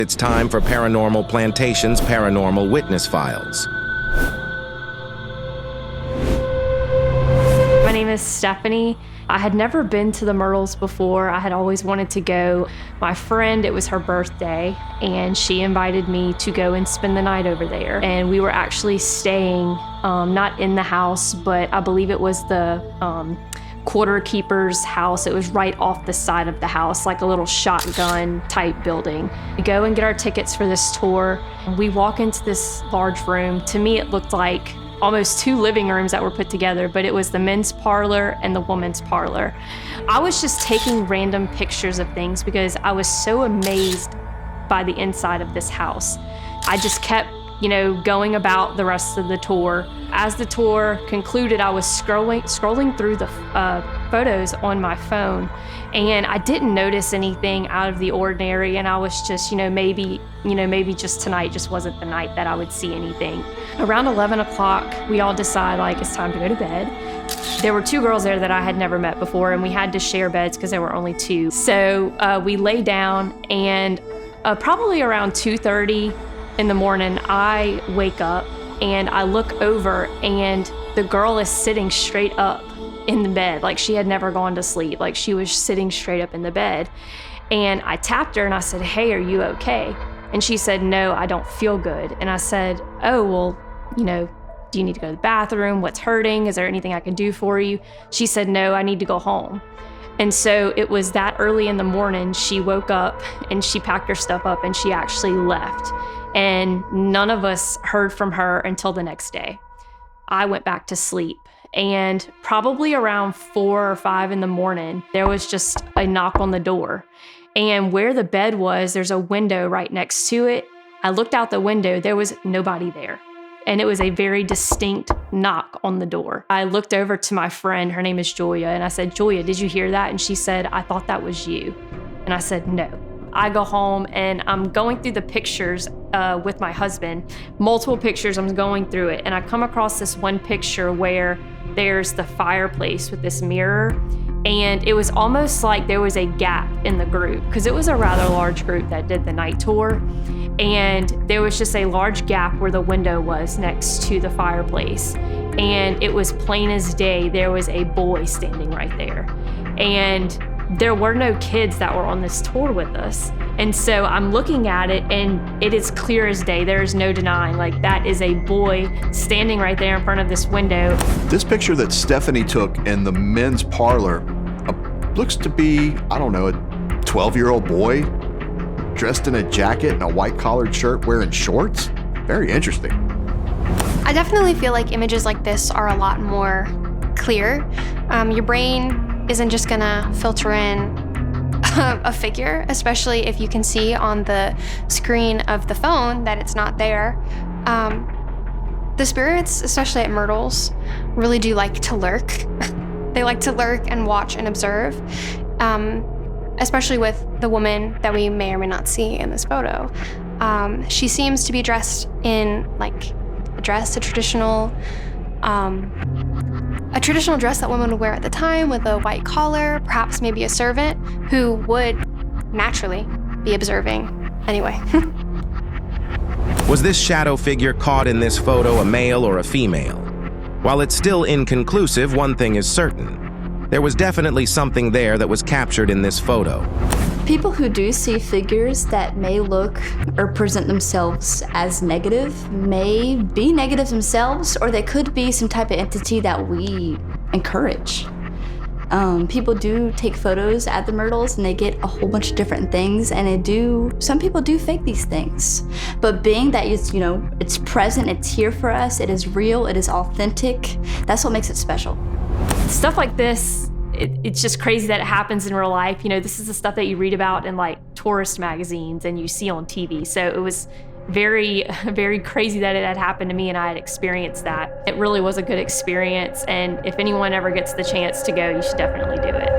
It's time for Paranormal Plantations Paranormal Witness Files. My name is Stephanie. I had never been to the Myrtles before. I had always wanted to go. My friend, it was her birthday, and she invited me to go and spend the night over there. And we were actually staying, not in the house, but I believe it was the quarter keeper's house. It was right off the side of the house, like a little shotgun type building. We go and get our tickets for this tour. We walk into this large room. To me, it looked like almost two living rooms that were put together, but it was the men's parlor and the women's parlor. I was just taking random pictures of things because I was so amazed by the inside of this house. I just kept, going about the rest of the tour. As the tour concluded, I was scrolling through the photos on my phone, and I didn't notice anything out of the ordinary. And I was just, maybe just tonight just wasn't the night that I would see anything. Around 11 o'clock, we all decide it's time to go to bed. There were two girls there that I had never met before, and we had to share beds because there were only two. So we lay down, and probably around 2:30 in the morning, I wake up and I look over, and the girl is sitting straight up in the bed. Like she had never gone to sleep. Like she was sitting straight up in the bed. And I tapped her and I said, "Hey, are you okay?" And she said, "No, I don't feel good." And I said, "Oh, well, do you need to go to the bathroom? What's hurting? Is there anything I can do for you?" She said, "No, I need to go home." And so it was that early in the morning, she woke up and she packed her stuff up and she actually left. And none of us heard from her until the next day. I went back to sleep, and probably around 4 or 5 in the morning, there was just a knock on the door. And where the bed was, there's a window right next to it. I looked out the window, there was nobody there. And it was a very distinct knock on the door. I looked over to my friend, her name is Julia, and I said, "Julia, did you hear that?" And she said, "I thought that was you." And I said, "No." I go home and I'm going through the pictures with my husband, multiple pictures, I'm going through it. And I come across this one picture where there's the fireplace with this mirror. And it was almost like there was a gap in the group because it was a rather large group that did the night tour. And there was just a large gap where the window was next to the fireplace. And it was plain as day, there was a boy standing right there. And there were no kids that were on this tour with us. And so I'm looking at it and it is clear as day. There is no denying, that is a boy standing right there in front of this window. This picture that Stephanie took in the men's parlor looks to be, a 12-year-old boy dressed in a jacket and a white collared shirt wearing shorts. Very interesting. I definitely feel like images like this are a lot more clear. Your brain isn't just gonna filter in a figure, especially if you can see on the screen of the phone that it's not there. The spirits, especially at Myrtles, really do like to lurk. They like to lurk and watch and observe, especially with the woman that we may or may not see in this photo. She seems to be dressed in a traditional dress that women would wear at the time with a white collar, perhaps maybe a servant who would naturally be observing anyway. Was this shadow figure caught in this photo a male or a female? While it's still inconclusive, one thing is certain. There was definitely something there that was captured in this photo. People who do see figures that may look or present themselves as negative may be negative themselves, or they could be some type of entity that we encourage. People do take photos at the Myrtles and they get a whole bunch of different things, and some people do fake these things. But being that it's present, it's here for us, it is real, it is authentic, that's what makes it special. Stuff like this, it's just crazy that it happens in real life. This is the stuff that you read about in tourist magazines and you see on TV. So it was very, very crazy that it had happened to me and I had experienced that. It really was a good experience. And if anyone ever gets the chance to go, you should definitely do it.